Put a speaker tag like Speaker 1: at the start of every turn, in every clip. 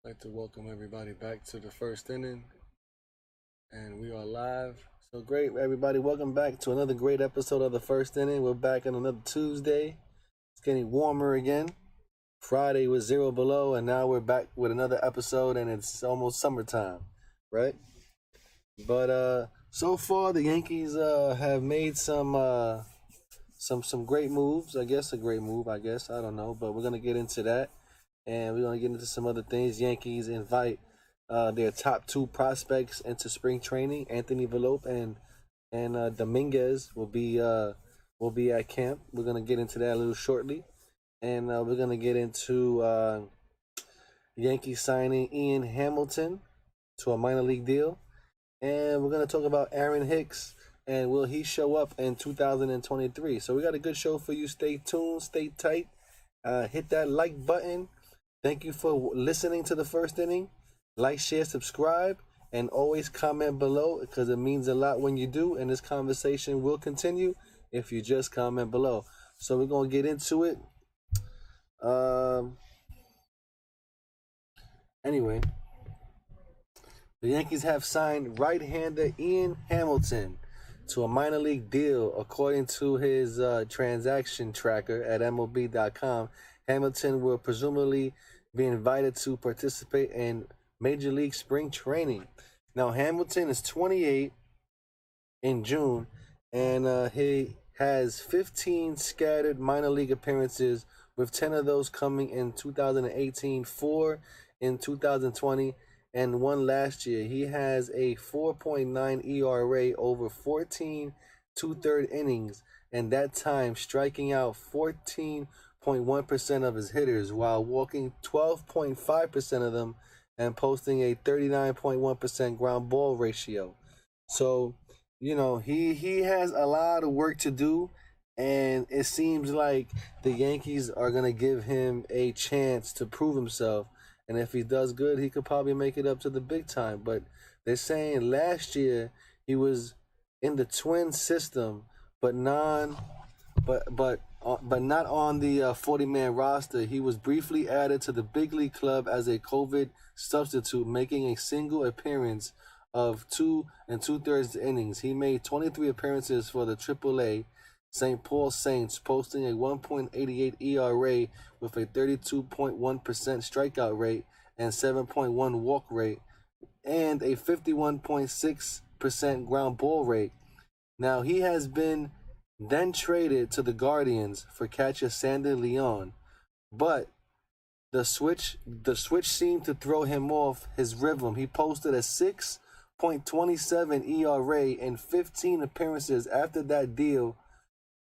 Speaker 1: I'd like to welcome everybody back to the first inning, and we are live. So great, everybody! Welcome back to another great episode of the first inning. We're back on another Tuesday. It's getting warmer again. Friday was 0 below, and now we're back with another episode, and it's almost summertime, right? But so far the Yankees have made some great moves. I guess a great move. I don't know, but we're gonna get into that, and we're gonna get into some other things. Yankees invite their top two prospects into spring training. Anthony Velope and Dominguez will be at camp. We're gonna get into that a little shortly, and we're gonna get into Yankees signing Ian Hamilton to a minor league deal, and we're gonna talk about Aaron Hicks and will he show up in 2023. So we got a good show for you. Stay tuned, stay tight, hit that like button. Thank you for listening to the first inning. Like, share, subscribe, and always comment below because it means a lot when you do, and this conversation will continue if you just comment below. So we're gonna get into it. Anyway, the Yankees have signed right-hander Ian Hamilton to a minor league deal. According to his transaction tracker at MLB.com, Hamilton will presumably be invited to participate in Major League spring training. Now, Hamilton is 28 in June, and he has 15 scattered minor league appearances, with 10 of those coming in 2018, 4 in 2020, and 1 last year. He has a 4.9 ERA over 14 two-third innings, and that time striking out 14.1% of his hitters while walking 12.5% of them and posting a 39.1% ground ball ratio. So, he has a lot of work to do, and it seems like the Yankees are going to give him a chance to prove himself. And if he does good, he could probably make it up to the big time. But they're saying last year he was in the twin system, but not on the 40-man roster. He was briefly added to the big league club as a COVID substitute, making a single appearance of 2 2/3 innings. He made 23 appearances for the AAA St. Paul Saints, posting a 1.88 ERA with a 32.1% strikeout rate and 7.1 walk rate, and a 51.6% ground ball rate. Now, he has been then traded to the Guardians for catcher Sander Leon, but the switch seemed to throw him off his rhythm. He posted a 6.27 ERA in 15 appearances after that deal,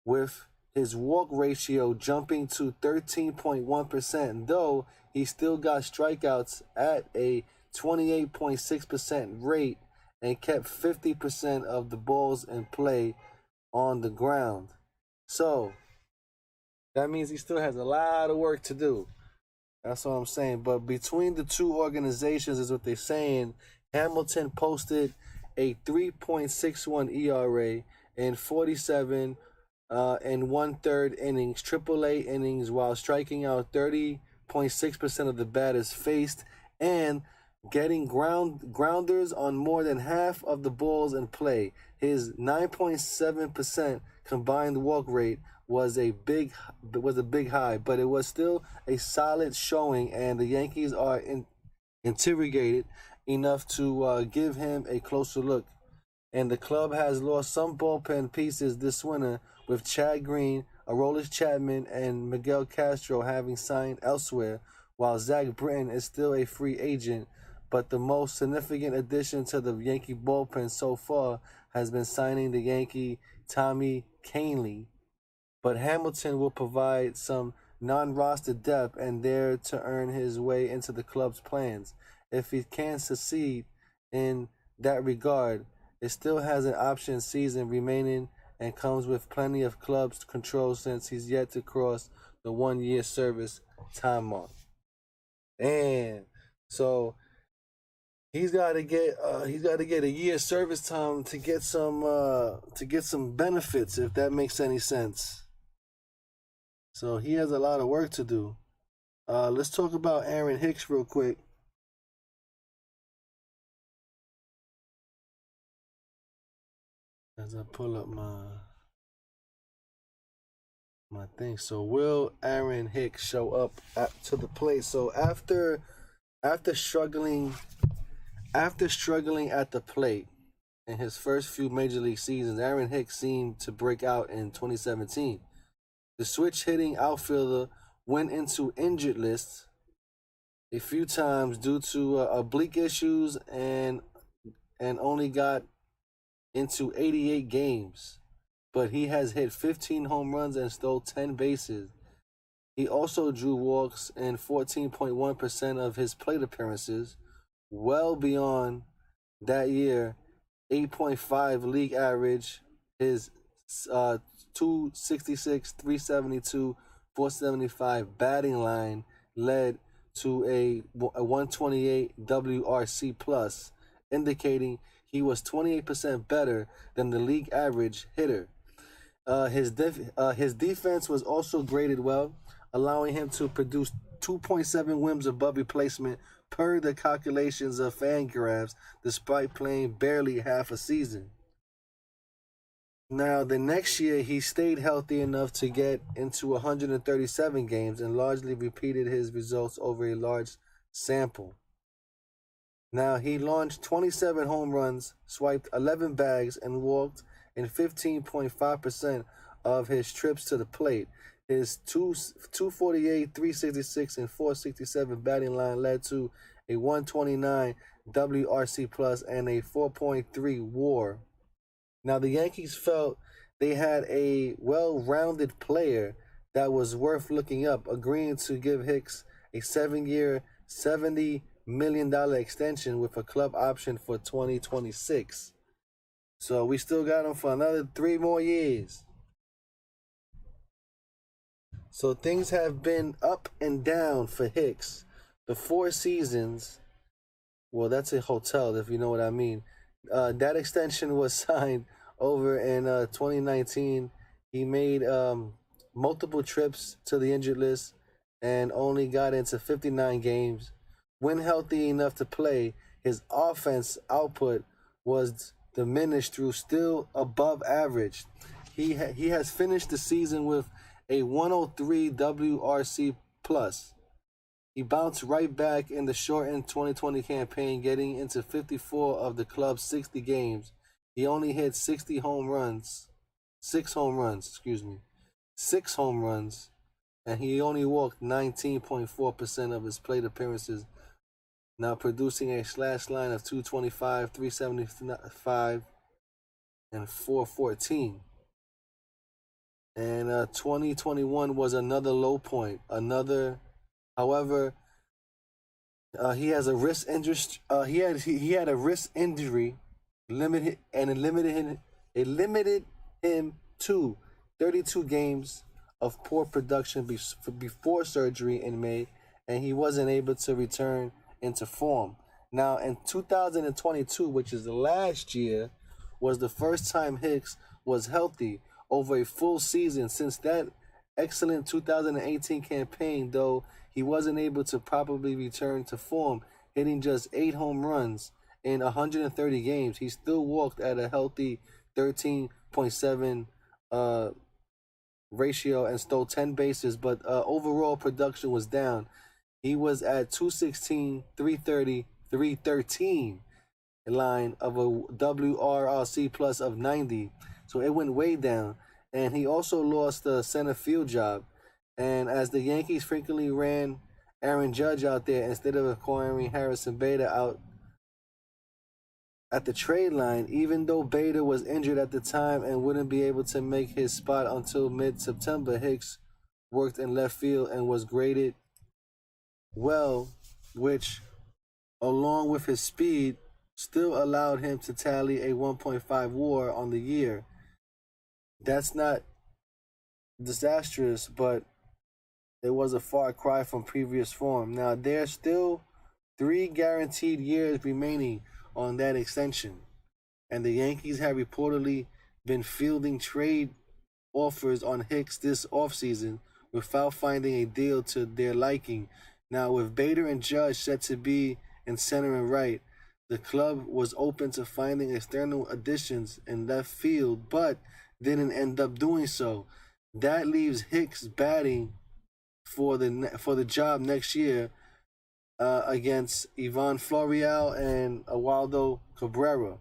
Speaker 1: with his walk ratio jumping to 13.1%, though he still got strikeouts at a 28.6% rate and kept 50% of the balls in play on the ground. So that means he still has a lot of work to do. That's what I'm saying. But between the two organizations is what they're saying. Hamilton posted a 3.61 ERA in 47 and 1/3 innings, AAA innings, while striking out 30.6% of the batters faced and getting grounders on more than half of the balls in play. His 9.7% combined walk rate was a big high, but it was still a solid showing, and the Yankees are intrigued enough to give him a closer look. And the club has lost some bullpen pieces this winter, with Chad Green, Aroldis Chapman, and Miguel Castro having signed elsewhere, while Zach Britton is still a free agent. But the most significant addition to the Yankee bullpen so far has been signing the Yankee Tommy Kahnle. But Hamilton will provide some non-roster depth and there to earn his way into the club's plans. If he can succeed in that regard, it still has an option season remaining and comes with plenty of clubs control since he's yet to cross the 1-year service time mark. And so he's got to get a year service time to get some benefits, if that makes any sense. So he has a lot of work to do. Let's talk about Aaron Hicks real quick. as I pull up my thing. So will Aaron Hicks show up to the plate? So after struggling after struggling at the plate in his first few major league seasons, Aaron Hicks seemed to break out in 2017. The switch hitting outfielder went into injured list a few times due to oblique issues and only got into 88 games. But he has hit 15 home runs and stole 10 bases. He also drew walks in 14.1% of his plate appearances, well beyond that year 8.5 league average. His 266, 372, 475 batting line led to a 128 WRC plus, indicating he was 28% better than the league average hitter. His defense was also graded well, allowing him to produce 2.7 wins above replacement per the calculations of Fangraphs, despite playing barely half a season. Now, the next year, he stayed healthy enough to get into 137 games and largely repeated his results over a large sample. Now, he launched 27 home runs, swiped 11 bags, and walked in 15.5% of his trips to the plate. His 248, 366, and 467 batting line led to a 129 WRC plus and a 4.3 WAR. Now, the Yankees felt they had a well-rounded player that was worth looking up, agreeing to give Hicks a 7-year, $70 million extension with a club option for 2026. So we still got him for another 3 more years. So things have been up and down for Hicks. The 4 seasons, well, that's a hotel if you know what I mean. That extension was signed over in 2019. He made multiple trips to the injured list and only got into 59 games. When healthy enough to play, his offense output was diminished through still above average. He has finished the season with a 103 WRC plus. He bounced right back in the shortened 2020 campaign, getting into 54 of the club's 60 games. He only hit 6 home runs, and he only walked 19.4% of his plate appearances, now producing a slash line of 225, 375, and 414. And 2021 was another low point. However, he has a wrist injury. He had a wrist injury, it limited him to 32 games of poor production before surgery in May, and he wasn't able to return into form. Now, in 2022, which is the last year, was the first time Hicks was healthy over a full season since that excellent 2018 campaign, though he wasn't able to properly return to form, hitting just 8 home runs in 130 games. He still walked at a healthy 13.7 ratio and stole 10 bases, but overall production was down. He was at 216, 330, 313 line of a WRC plus of 90. So it went way down. And he also lost the center field job. And as the Yankees frequently ran Aaron Judge out there instead of acquiring Harrison Bader out at the trade line, even though Bader was injured at the time and wouldn't be able to make his spot until mid-September, Hicks worked in left field and was graded well, which, along with his speed, still allowed him to tally a 1.5 WAR on the year. That's not disastrous, but it was a far cry from previous form. Now, there's still 3 guaranteed years remaining on that extension, and the Yankees have reportedly been fielding trade offers on Hicks this offseason without finding a deal to their liking. Now, with Bader and Judge set to be in center and right, The club was open to finding external additions in left field, but didn't end up doing so. That leaves Hicks batting for the job next year against Ivan Florial and Oswaldo Cabrera.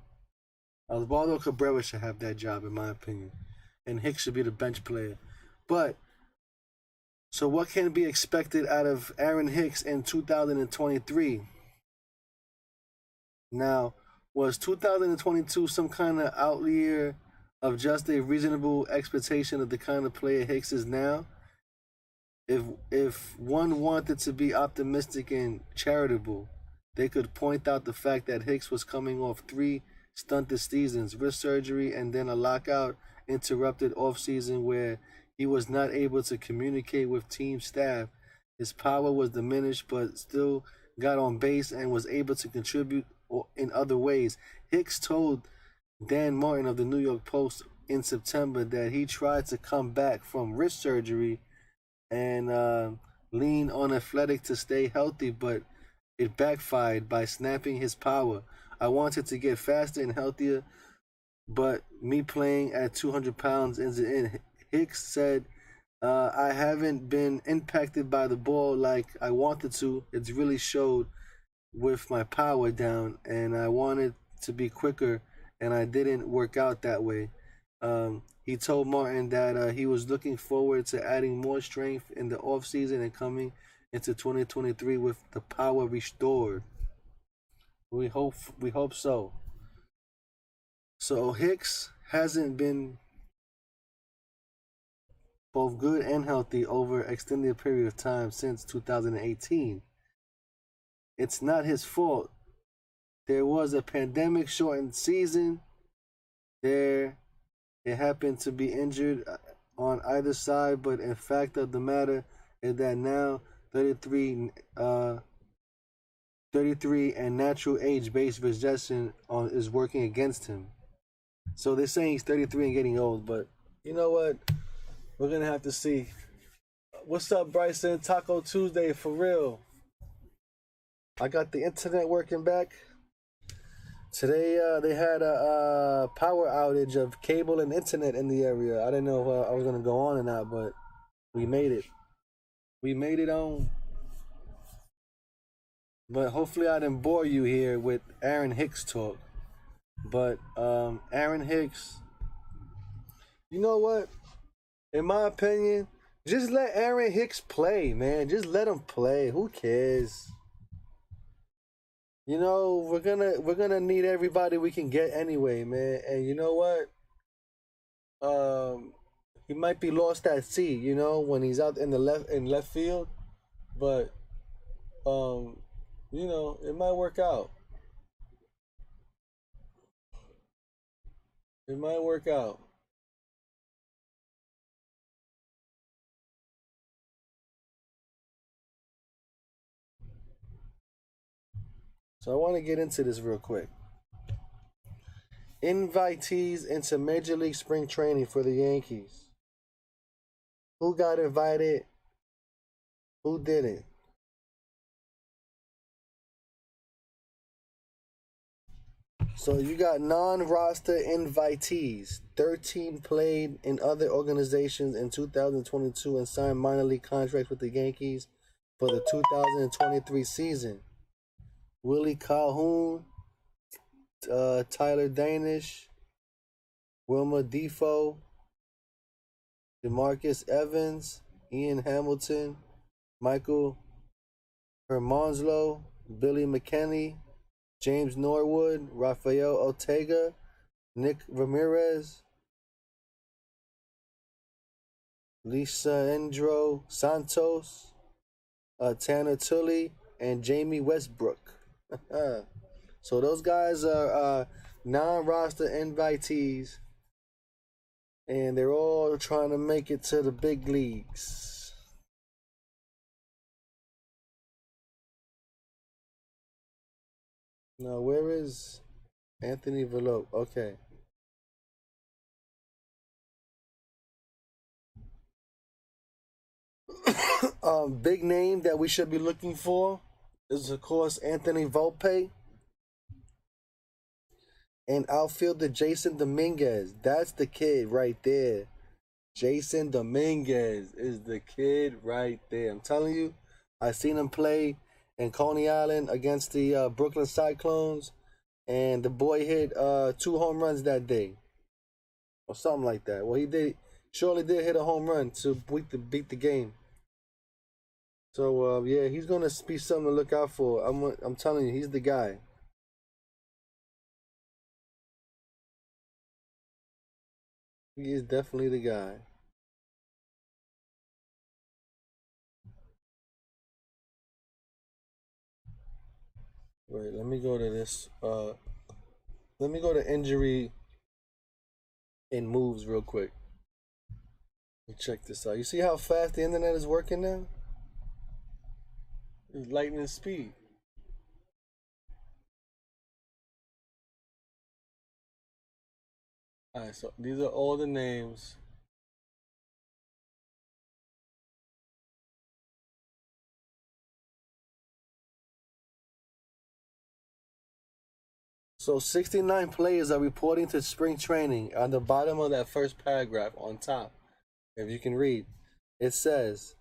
Speaker 1: Oswaldo Cabrera should have that job, in my opinion, and Hicks should be the bench player. But so, what can be expected out of Aaron Hicks in 2023? Now, was 2022 some kind of outlier of just a reasonable expectation of the kind of player Hicks is now? If one wanted to be optimistic and charitable, they could point out the fact that Hicks was coming off 3 stunted seasons, wrist surgery, and then a lockout interrupted offseason where he was not able to communicate with team staff. His power was diminished, but still got on base and was able to contribute in other ways. Hicks told Dan Martin of the New York Post in September that he tried to come back from wrist surgery and lean on athletic to stay healthy, but it backfired by snapping his power. I wanted to get faster and healthier, but me playing at 200 pounds is in. Hicks said, I haven't been impacted by the ball like I wanted to. It's really showed with my power down, and I wanted to be quicker, and I didn't work out that way. He told Martin that he was looking forward to adding more strength in the offseason and coming into 2023 with the power restored. We hope so. So Hicks hasn't been both good and healthy over an extended period of time since 2018. It's not his fault. There was a pandemic shortened season. It happened to be injured on either side, but in fact of the matter is that now 33 and natural age-based rejection is working against him. So they're saying he's 33 and getting old, but you know what? We're going to have to see. What's up, Bryson? Taco Tuesday, for real. I got the internet working back. Today, they had a power outage of cable and internet in the area. I didn't know if I was going to go on or not, but we made it. We made it on. But hopefully I didn't bore you here with Aaron Hicks talk. But Aaron Hicks, you know what? In my opinion, just let Aaron Hicks play, man. Just let him play. Who cares? You know, we're gonna need everybody we can get anyway, man. And you know what? He might be lost at sea, you know, when he's out in left field. But you know, it might work out. It might work out. So I want to get into this real quick. Invitees into Major League Spring Training for the Yankees. Who got invited? Who didn't? So you got non-roster invitees. 13 played in other organizations in 2022 and signed minor league contracts with the Yankees for the 2023 season. Willie Calhoun, Tyler Danish, Wilmer Defoe, DeMarcus Evans, Ian Hamilton, Michael Hermanslow, Billy McKinney, James Norwood, Rafael Ortega, Nick Ramirez, Lisandro Santos, Tanner Tully, and Jamie Westbrook. So those guys are non-roster invitees, and they're all trying to make it to the big leagues. Now, where is Anthony Velope? Okay. Big name that we should be looking for is, of course, Anthony Volpe. And outfielder Jason Dominguez. That's the kid right there. Jason Dominguez is the kid right there. I'm telling you, I seen him play in Coney Island against the Brooklyn Cyclones, and the boy hit 2 home runs that day, or something like that. Well, he did surely did hit a home run to beat the game. So yeah, he's gonna be something to look out for. I'm telling you, he's the guy. He is definitely the guy. Wait, let me go to this. Let me go to injury and moves real quick. Let me check this out. You see how fast the internet is working now? It's lightning speed. All right, so these are all the names. So 69 players are reporting to spring training. On the bottom of that first paragraph on top, if you can read, it says,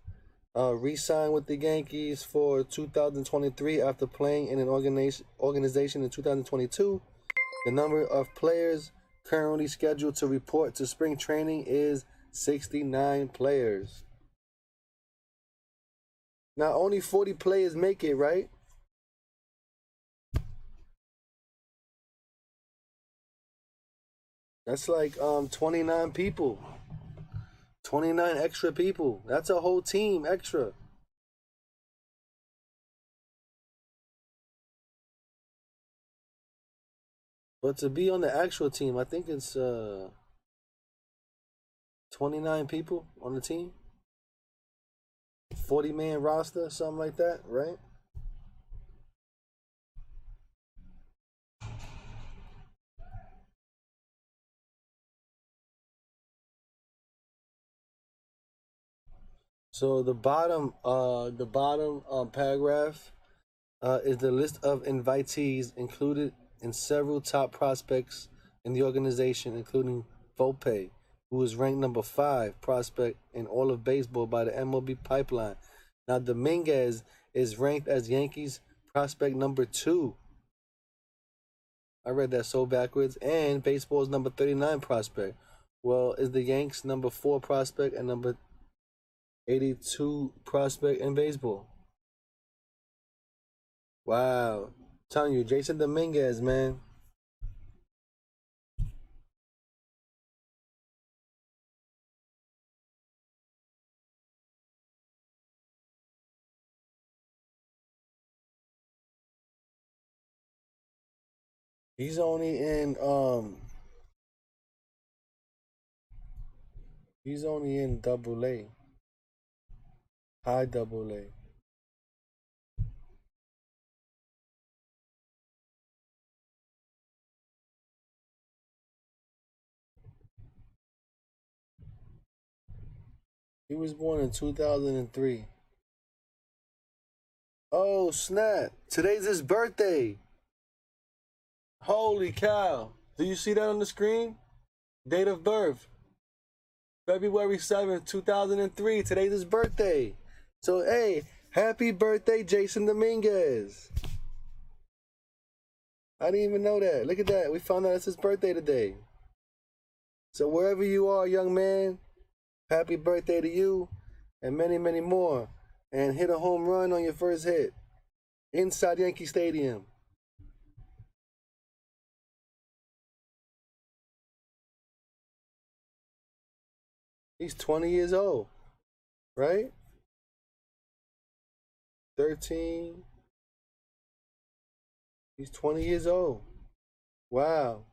Speaker 1: re-signed with the Yankees for 2023 after playing in an organization in 2022. The number of players currently scheduled to report to spring training is 69 players. Now, only 40 players make it, right? That's like 29 people. 29 extra people. That's a whole team extra. But to be on the actual team, I think it's 29 people on the team. 40-man roster, something like that, right? So the bottom paragraph is the list of invitees included in several top prospects in the organization, including Volpe, who is ranked number 5 prospect in all of baseball by the MLB pipeline. Now Dominguez is ranked as Yankees prospect number 2. I read that so backwards. And baseball's number 39 prospect. Well, is the Yanks number 4 prospect and number 82 prospect in baseball? Wow. I'm telling you, Jason Dominguez, man. He's only in double A. High double A. He was born in 2003. Oh, snap. Today's his birthday. Holy cow. Do you see that on the screen? Date of birth. February 7th, 2003. Today's his birthday. So, hey, happy birthday, Jason Dominguez. I didn't even know that. Look at that. We found out it's his birthday today. So, wherever you are, young man, happy birthday to you and many, many more. And hit a home run on your first hit inside Yankee Stadium. He's 20 years old, right? 13. He's 20 years old. Wow.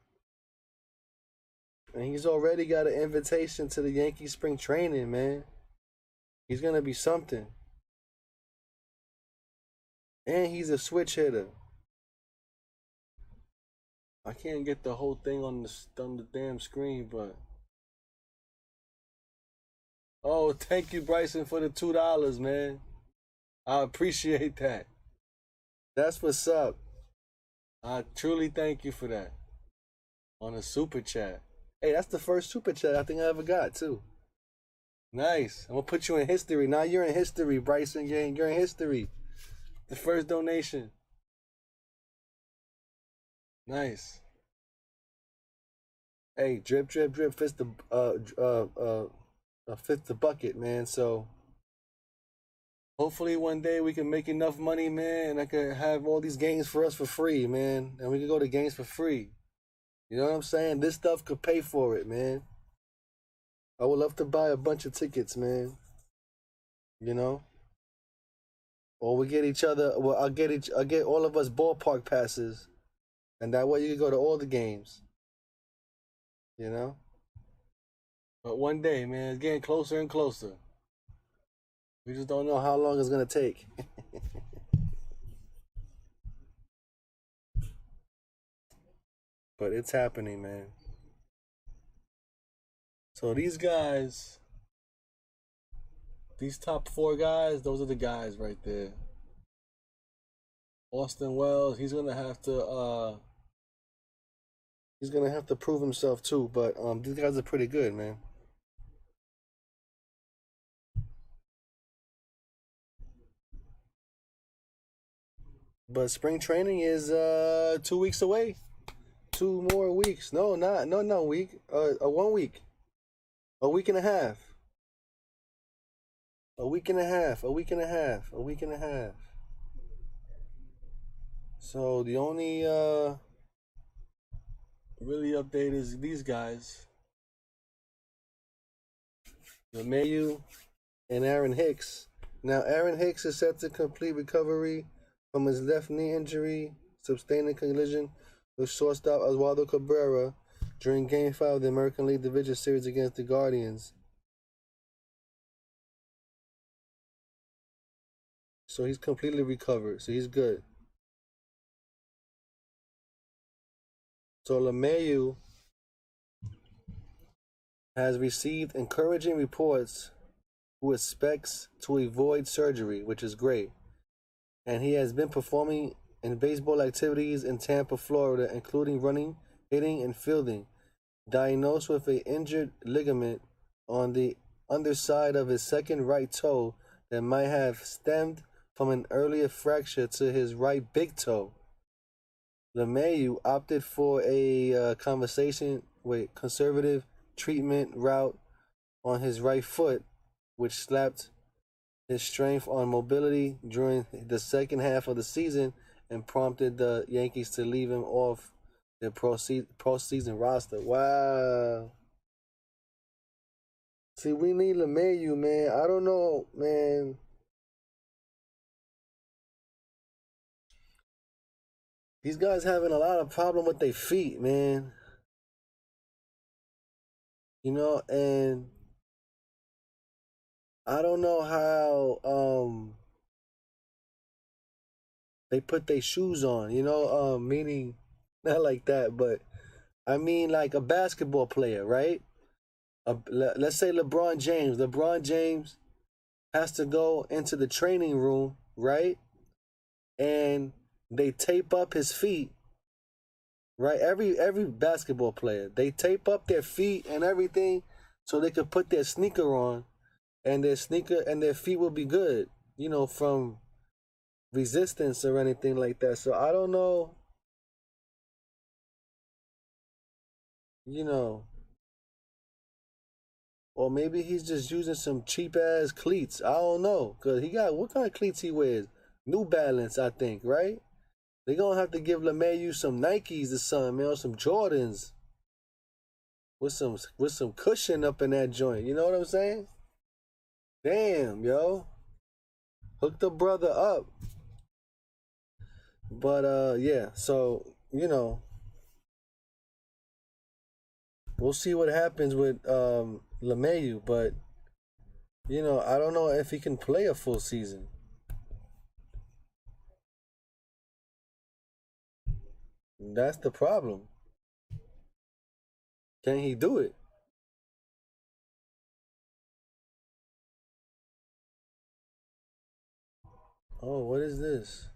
Speaker 1: And he's already got an invitation to the Yankee spring training, man. He's going to be something. And he's a switch hitter. I can't get the whole thing on the damn screen, but... Oh, thank you, Bryson, for the $2, man. I appreciate that. That's what's up. I truly thank you for that. on a super chat. Hey, that's the first super chat I think I ever got too. Nice. I'm gonna put you in history. Now you're in history, Bryson. You're in history. The first donation. Nice. Hey, drip, drip, drip. Fits the bucket, man. So hopefully one day we can make enough money, man, and I can have all these games for us for free, man, and we can go to games for free. You know what I'm saying? This stuff could pay for it, man. I would love to buy a bunch of tickets, man. You know, or we get each other. Well, I'll get all of us ballpark passes, and that way you can go to all the games. You know. But one day, man, it's getting closer and closer. We just don't know how long it's gonna take. But it's happening, man. So these guys, these top four guys, those are the guys right there. Austin Wells, he's gonna have to prove himself too. But these guys are pretty good, man. But spring training is 2 weeks away. 2 more weeks. No, not week. 1 week. A week and a half. A week and a half. A week and a half. A week and a half. So the only really update is these guys. LeMayu and Aaron Hicks. Now Aaron Hicks is set to complete recovery from his left knee injury, sustaining collision with shortstop Oswaldo Cabrera during Game 5 of the American League Division Series against the Guardians. So he's completely recovered. So he's good. So LeMayu has received encouraging reports who expects to avoid surgery, which is great. And he has been performing in baseball activities in Tampa, Florida, including running, hitting, and fielding. Diagnosed with an injured ligament on the underside of his second right toe that might have stemmed from an earlier fracture to his right big toe. LeMayu opted for a conservative treatment route on his right foot, which slapped his strength on mobility during the second half of the season and prompted the Yankees to leave him off their postseason roster. Wow. See, we need LeMayu, man. I don't know, man. These guys having a lot of problem with their feet, man. You know, and I don't know how they put their shoes on, meaning not like that, but I mean like a basketball player, right? Let's say LeBron James. LeBron James has to go into the training room, right? And they tape up his feet, right? Every basketball player, they tape up their feet and everything so they could put their sneaker on, and their feet will be good, from resistance or anything like that. So I don't know, you know, or maybe he's just using some cheap ass cleats. I don't know, cause he got what kind of cleats he wears? New Balance, I think, right? They gonna have to give LeMayu some Nikes or something, man, or some Jordans with some cushion up in that joint. You know what I'm saying? Damn, yo, hook the brother up. But yeah. So we'll see what happens with LeMayu, but I don't know if he can play a full season. That's the problem. Can he do it? Oh, what is this?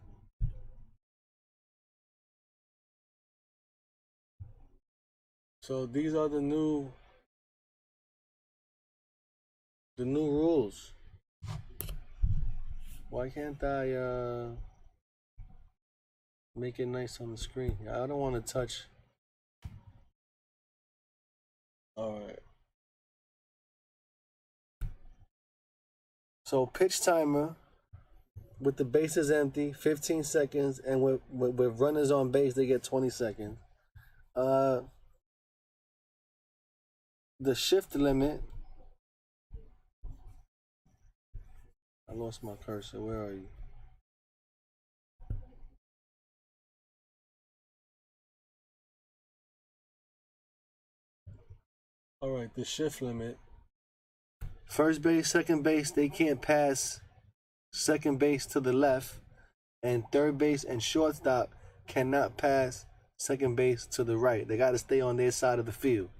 Speaker 1: So these are the new rules. Why can't I make it nice on the screen? I don't want to touch. All right. So pitch timer with the bases empty, 15 seconds, and with runners on base, they get 20 seconds. The shift limit. I lost my cursor. Where are you? All right, the shift limit. First base, second base, they can't pass second base to the left, and third base and shortstop cannot pass second base to the right. They got to stay on their side of the field.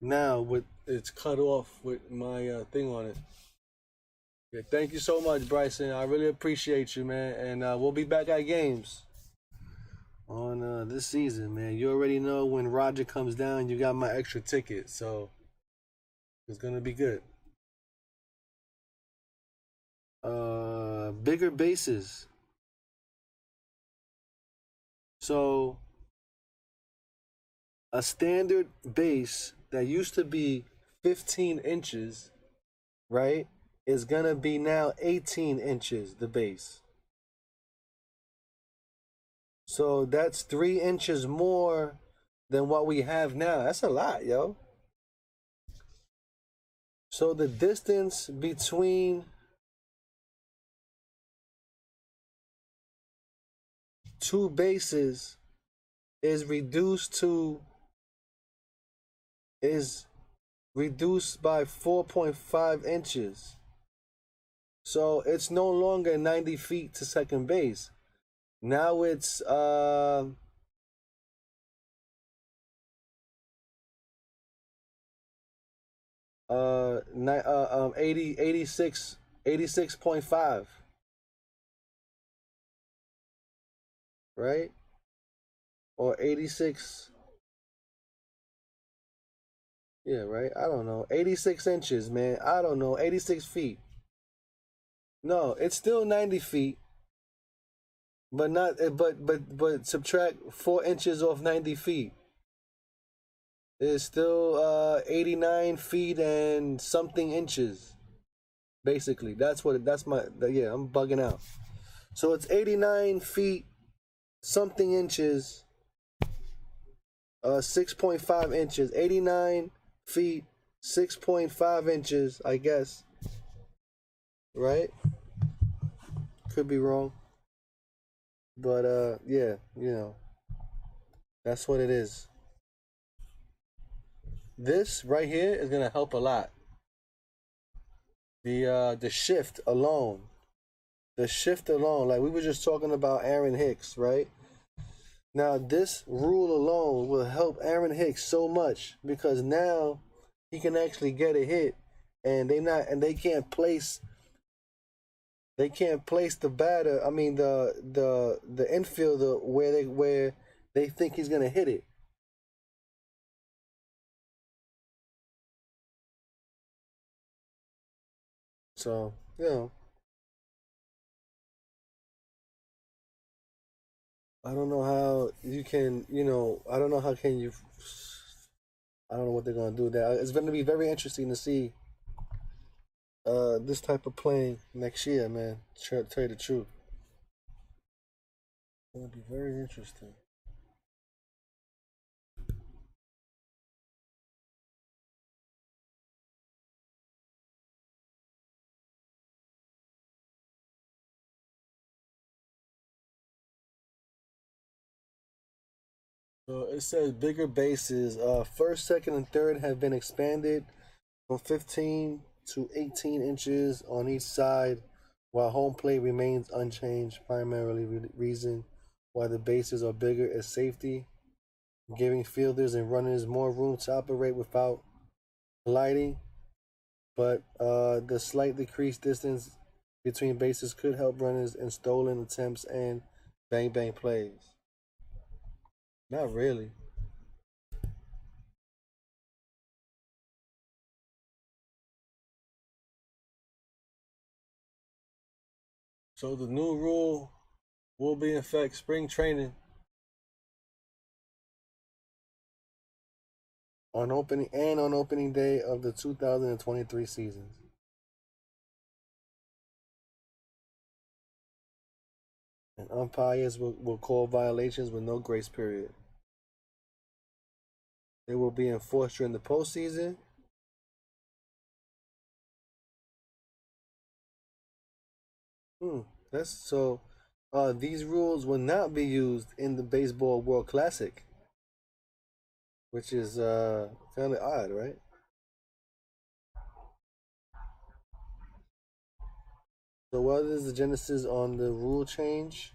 Speaker 1: Now, it's cut off with my thing on it. Yeah, thank you so much, Bryson. I really appreciate you, man. And we'll be back at games on this season, man. You already know when Roger comes down, you got my extra ticket, so it's gonna be good. Bigger bases. So a standard base that used to be 15 inches, right, is gonna be now 18 inches, the base. So that's 3 inches more than what we have now. That's a lot, yo. So the distance between two bases is reduced by 4.5 inches. So it's no longer 90 feet to second base. Now it's 86.5, right? Or 86. Yeah, right. I don't know. 86 inches, man. I don't know. 86 feet. No, it's still 90 feet, but not. But subtract 4 inches off 90 feet. It's still 89 feet and something inches. Basically, that's what. That's my. Yeah, I'm bugging out. So it's 89 feet something inches. 6.5 inches. 89 feet 6.5 inches, I guess. Right? Could be wrong. But yeah, that's what it is. This right here is gonna help a lot. The shift alone. The shift alone, like we were just talking about Aaron Hicks, right? Now this rule alone will help Aaron Hicks so much because now he can actually get a hit, and they can't place the batter. I mean the infielder where they think he's gonna hit it. So I don't know how you can. I don't know how can you. I don't know what they're gonna do there. It's gonna be very interesting to see this type of playing next year, man. Tell you the truth, it's gonna be very interesting. So it says bigger bases. First, second, and third have been expanded from 15 to 18 inches on each side, while home plate remains unchanged. Primarily, reason why the bases are bigger is safety, giving fielders and runners more room to operate without colliding. But the slight decreased distance between bases could help runners in stolen attempts and bang bang plays. Not really. So the new rule will be in effect spring training on opening day of the 2023 season. And umpires will call violations with no grace period. They will be enforced during the postseason. That's so. These rules will not be used in the Baseball World Classic, which is kind of odd, right? So what is the genesis on the rule change?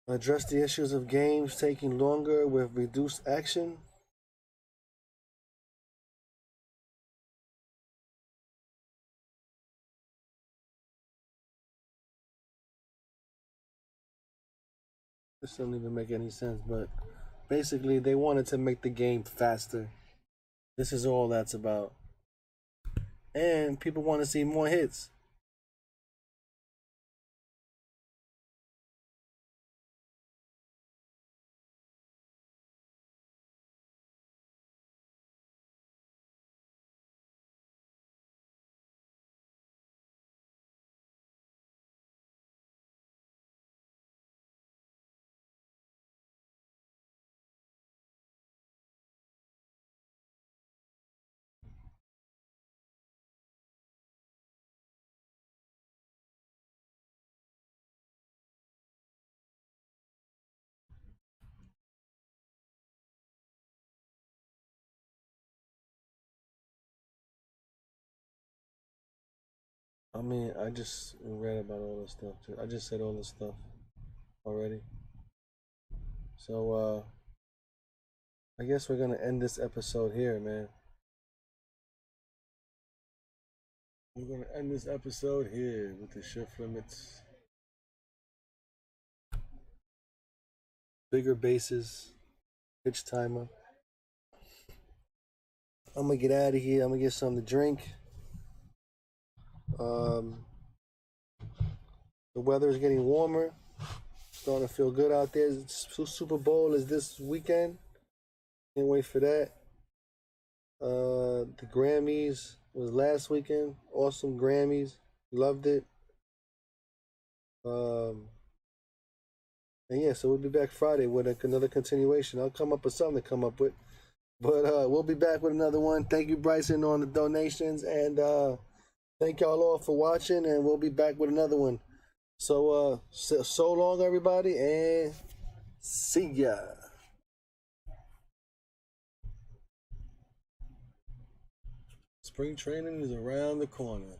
Speaker 1: Address the issues of games taking longer with reduced action. This doesn't even make any sense, but basically they wanted to make the game faster. This is all that's about. And people want to see more hits. I mean, I just read about all this stuff too. I just said all this stuff already. So I guess we're gonna end this episode here, man. We're gonna end this episode here with the shift limits. Bigger bases, pitch timer. I'm gonna get out of here. I'm gonna get something to drink. The weather is getting warmer. Starting to feel good out there. Super Bowl is this weekend. Can't wait for that. The Grammys was last weekend. Awesome Grammys. Loved it. And yeah, so we'll be back Friday with another continuation. I'll come up with something to come up with. But we'll be back with another one. Thank you, Bryson, on the donations. And thank y'all all for watching. And we'll be back with another one. So, so long, everybody. And see ya. Spring training is around the corner.